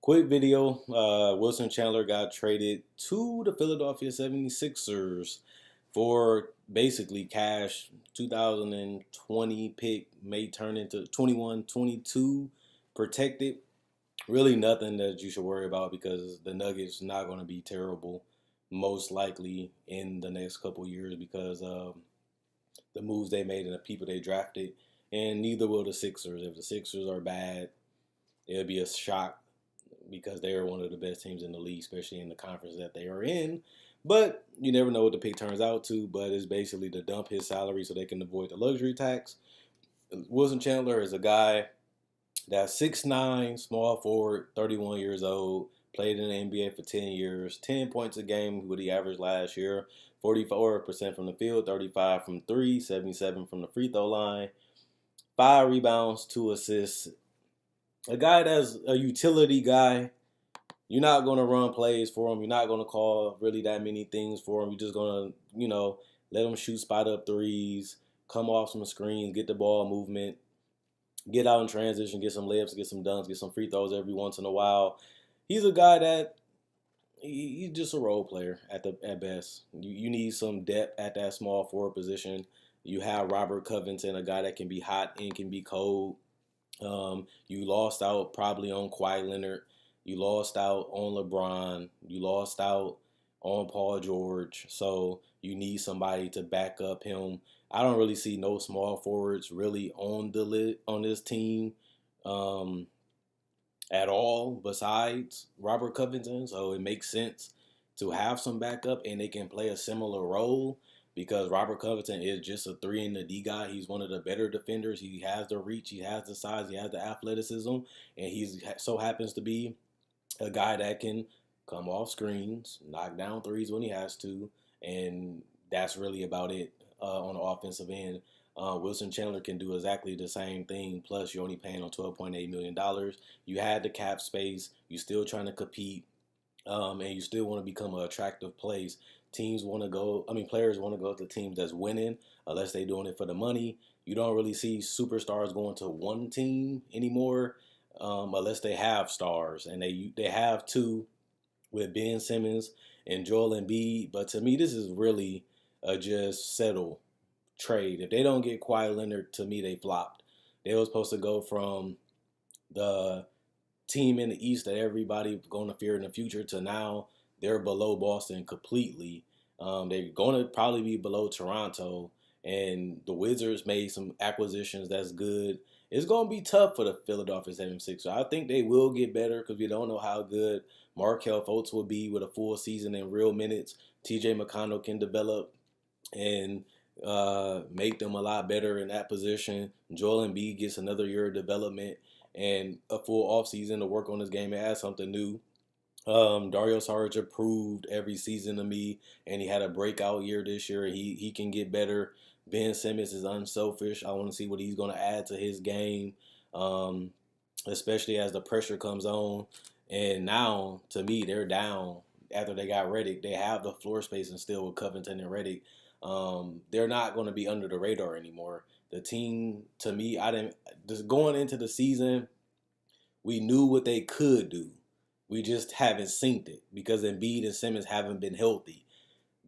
Quick video. Wilson Chandler got traded to the Philadelphia 76ers for basically cash. 2020 pick may turn into 21, 22 protected. Really nothing that you should worry about because the Nuggets not going to be terrible most likely in the next couple years because of the moves they made and the people they drafted. And neither will the Sixers. If the Sixers are bad, it'll be a shock because they are one of the best teams in the league, especially in the conference that they are in. But you never know what the pick turns out to. But it's basically to dump his salary so they can avoid the luxury tax. Wilson Chandler is a guy that's 6'9", small forward, 31 years old, played in the NBA for 10 years, 10 points a game with the average last year, 44% from the field, 35 from three, 77 from the free throw line, 5 rebounds, 2 assists. A guy that's a utility guy. You're not going to run plays for him. You're not going to call really that many things for him. You're just going to, let him shoot spot up threes, come off some screens, get the ball movement, get out in transition, get some layups, get some dunks, get some free throws every once in a while. He's a guy that he's just a role player at best. You need some depth at that small forward position. You have Robert Covington, a guy that can be hot and can be cold. You lost out probably on Kawhi Leonard. You lost out on LeBron. You lost out on Paul George. So you need somebody to back up him. I don't really see no small forwards really on this team at all besides Robert Covington. So it makes sense to have some backup and they can play a similar role because Robert Covington is just a 3 and D guy. He's one of the better defenders. He has the reach, he has the size, he has the athleticism, and he so happens to be a guy that can come off screens, knock down threes when he has to, and that's really about it on the offensive end. Wilson Chandler can do exactly the same thing. Plus, you're only paying on $12.8 million. You had the cap space. You're still trying to compete, and you still want to become an attractive place. Players want to go to teams that's winning, unless they're doing it for the money. You don't really see superstars going to one team anymore, unless they have stars, and they have two with Ben Simmons and Joel Embiid. But to me, this is really a just settle trade. If they don't get Kawhi Leonard, to me, they flopped. They were supposed to go from the team in the East that everybody going to fear in the future to now they're below Boston completely. They're going to probably be below Toronto, and the Wizards made some acquisitions that's good. It's going to be tough for the Philadelphia 76ers. I think they will get better because we don't know how good Markelle Fultz will be with a full season in real minutes. TJ McConnell can develop and make them a lot better in that position. Joel Embiid gets another year of development and a full offseason to work on his game and add something new. Dario Saric proved every season to me, and he had a breakout year this year. He can get better. Ben Simmons is unselfish. I want to see what he's going to add to his game, especially as the pressure comes on. And now, to me, they're down after they got Redick. They have the floor space and still with Covington and Redick. They're not going to be under the radar anymore. The team, to me, just going into the season, we knew what they could do. We just haven't synced it because Embiid and Simmons haven't been healthy.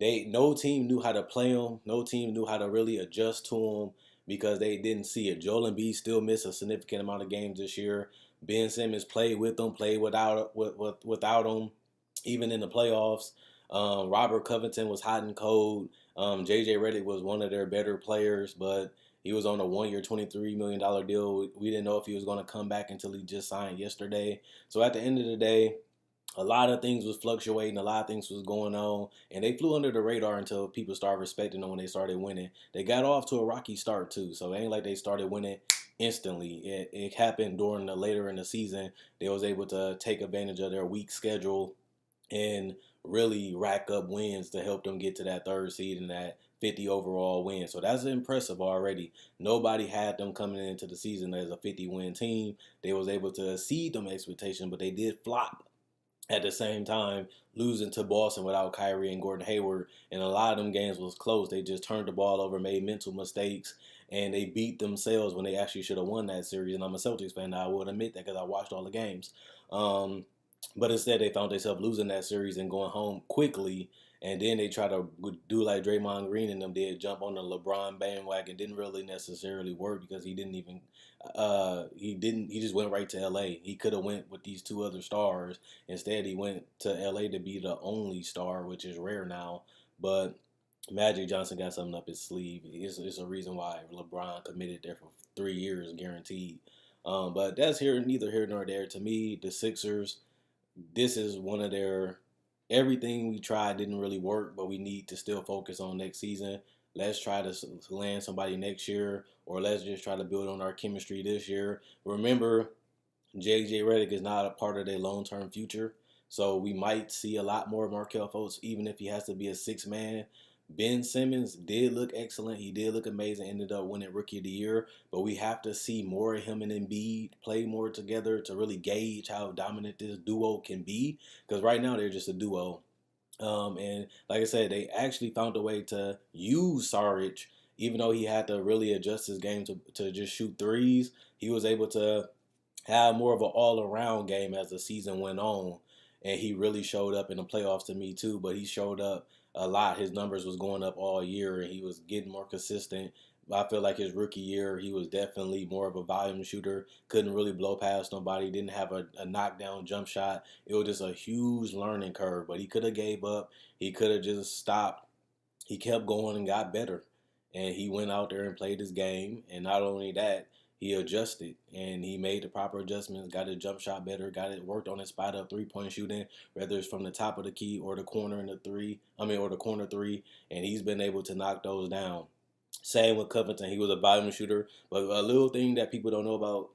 No team knew how to play them. No team knew how to really adjust to them because they didn't see it. Joel Embiid still missed a significant amount of games this year. Ben Simmons played with them, played without them, even in the playoffs. Robert Covington was hot and cold. JJ Redick was one of their better players, but he was on a 1-year, $23 million deal. We didn't know if he was going to come back until he just signed yesterday. So at the end of the day, a lot of things was fluctuating. A lot of things was going on. And they flew under the radar until people started respecting them when they started winning. They got off to a rocky start, too. So it ain't like they started winning instantly. It happened during later in the season. They was able to take advantage of their weak schedule and really rack up wins to help them get to that third seed and that 50 overall win. So that's impressive already. Nobody had them coming into the season as a 50-win team. They was able to exceed them expectations, but they did flop at the same time, losing to Boston without Kyrie and Gordon Hayward. And a lot of them games was close. They just turned the ball over, made mental mistakes, and they beat themselves when they actually should have won that series. And I'm a Celtics fan. I would admit that because I watched all the games. But instead, they found themselves losing that series and going home quickly. And then they try to do like Draymond Green and them did, jump on the LeBron bandwagon. Didn't really necessarily work because he didn't even he just went right to LA. He could have went with these two other stars. Instead, he went to LA to be the only star, which is rare now. But Magic Johnson got something up his sleeve. It's a reason why LeBron committed there for 3 years guaranteed. But that's neither here nor there. To me, the Sixers, this is one of their everything we tried didn't really work, but we need to still focus on next season. Let's try to land somebody next year, or let's just try to build on our chemistry this year. Remember, JJ Redick is not a part of their long term future. So we might see a lot more of Markel Fultz, even if he has to be a 6 man. Ben Simmons did look excellent. He did look amazing. Ended up winning Rookie of the Year. But we have to see more of him and Embiid play more together to really gauge how dominant this duo can be. Because right now they're just a duo. And like I said, they actually found a way to use Saric, even though he had to really adjust his game to just shoot threes. He was able to have more of an all around game as the season went on. And he really showed up in the playoffs to me too, but he showed up a lot. His numbers was going up all year and he was getting more consistent. I feel like his rookie year, he was definitely more of a volume shooter. Couldn't really blow past nobody. Didn't have a knockdown jump shot. It was just a huge learning curve. But he could have gave up. He could have just stopped. He kept going and got better. And he went out there and played his game. And not only that, he adjusted and he made the proper adjustments, got his jump shot better, got it worked on his spot up 3 point shooting, whether it's from the top of the key or the corner in the three. Or the corner three, and he's been able to knock those down. Same with Covington, he was a volume shooter, but a little thing that people don't know about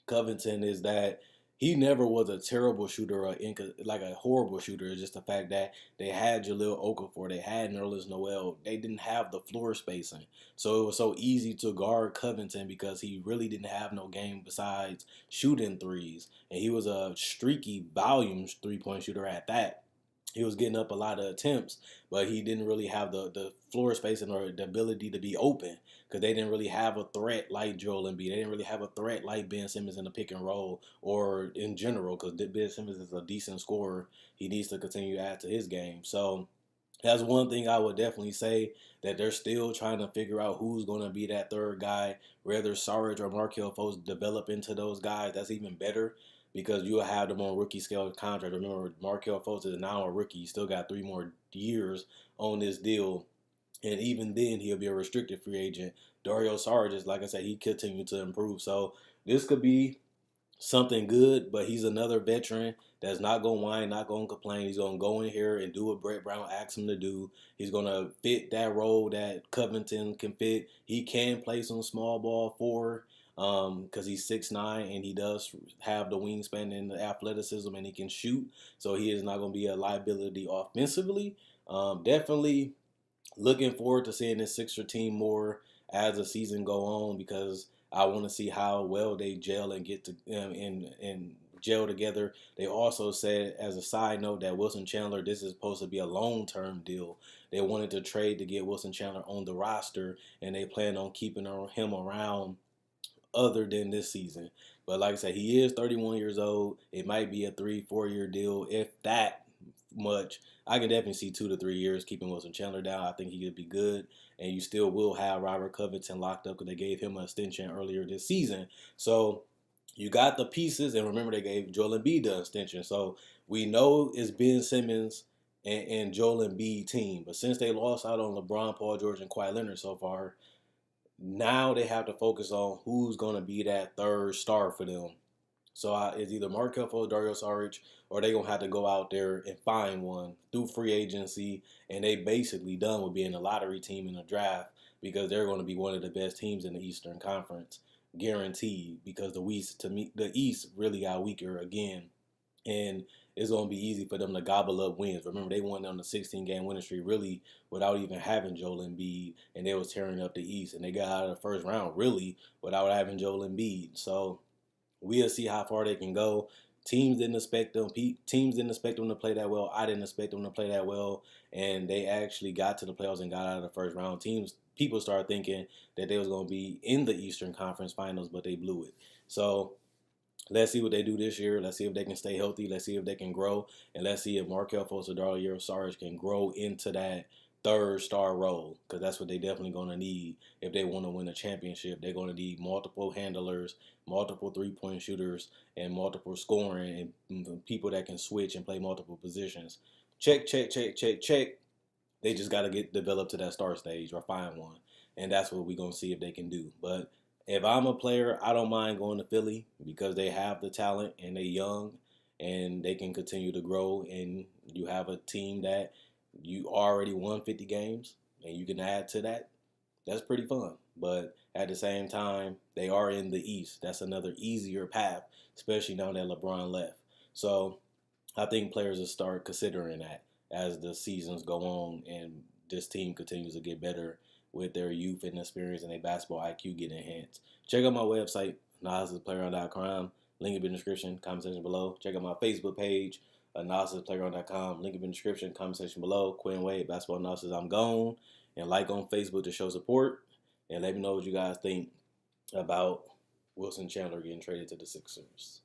Covington is that he never was a terrible shooter or like a horrible shooter. It's just the fact that they had Jahlil Okafor, they had Nerlens Noel, they didn't have the floor spacing, so it was so easy to guard Covington because he really didn't have no game besides shooting threes, and he was a streaky volume 3 point shooter at that. He was getting up a lot of attempts, but he didn't really have the floor spacing or the ability to be open because they didn't really have a threat like Joel Embiid. They didn't really have a threat like Ben Simmons in the pick and roll or in general because Ben Simmons is a decent scorer. He needs to continue to add to his game. So that's one thing I would definitely say that they're still trying to figure out who's going to be that third guy. Whether Sarge or Markel Fultz develop into those guys, that's even better because you'll have them on rookie scale contract. Remember, Markel Fultz is now a rookie. He still got 3 more years on this deal. And even then, he'll be a restricted free agent. Dario Sarge is, like I said, he continued to improve. So this could be something good, but he's another veteran that's not going to whine, not going to complain. He's going to go in here and do what Brett Brown asks him to do. He's going to fit that role that Covington can fit. He can play some small ball forward because he's 6'9" and he does have the wingspan and the athleticism and he can shoot. So he is not going to be a liability offensively. Definitely looking forward to seeing this Sixer team more as the season go on because I want to see how well they gel and get to and gel together. They also said, as a side note, that Wilson Chandler, this is supposed to be a long-term deal. They wanted to trade to get Wilson Chandler on the roster, and they plan on keeping him around other than this season. But like I said, he is 31 years old. It might be a 3-4 year deal, if that much. I can definitely see 2 to 3 years keeping Wilson Chandler down. I think he could be good, and you still will have Robert Covington locked up because they gave him an extension earlier this season. So you got the pieces, and remember they gave Joel Embiid the extension. So we know it's Ben Simmons and Joel Embiid team, but since they lost out on LeBron, Paul George, and Kawhi Leonard so far, now they have to focus on who's going to be that third star for them. So it's either Mark Fultz, Dario Saric, or they're going to have to go out there and find one through free agency. And they basically done with being a lottery team in the draft because they're going to be one of the best teams in the Eastern Conference, guaranteed, because the East really got weaker again. And it's going to be easy for them to gobble up wins. Remember, they won on the 16-game winning streak really without even having Joel Embiid, and they was tearing up the East. And they got out of the first round really without having Joel Embiid. So we'll see how far they can go. Teams didn't expect them. Teams didn't expect them to play that well. I didn't expect them to play that well, and they actually got to the playoffs and got out of the first round. People started thinking that they was going to be in the Eastern Conference Finals, but they blew it. So Let's see what they do this year. Let's see if they can stay healthy. Let's see if they can grow. And let's see if Markel Fultz-Sarge can grow into that third star role, because that's what they definitely going to need if they want to win a championship. They're going to need multiple handlers, multiple three-point shooters, and multiple scoring, and people that can switch and play multiple positions. Check, check, check, check, check. They just got to get developed to that star stage or find one. And that's what we're going to see if they can do. But if I'm a player, I don't mind going to Philly because they have the talent and they're young and they can continue to grow. And you have a team that you already won 50 games and you can add to that. That's pretty fun. But at the same time, they are in the East. That's another easier path, especially now that LeBron left. So I think players will start considering that as the seasons go on and this team continues to get better with their youth and experience and their basketball IQ getting enhanced. Check out my website, analysisplayground.com. Link in the description, comment section below. Check out my Facebook page, analysisplayground.com. Link in the description, comment section below. Quinn Wade, Basketball Analysis, I'm gone. And like on Facebook to show support. And let me know what you guys think about Wilson Chandler getting traded to the Sixers.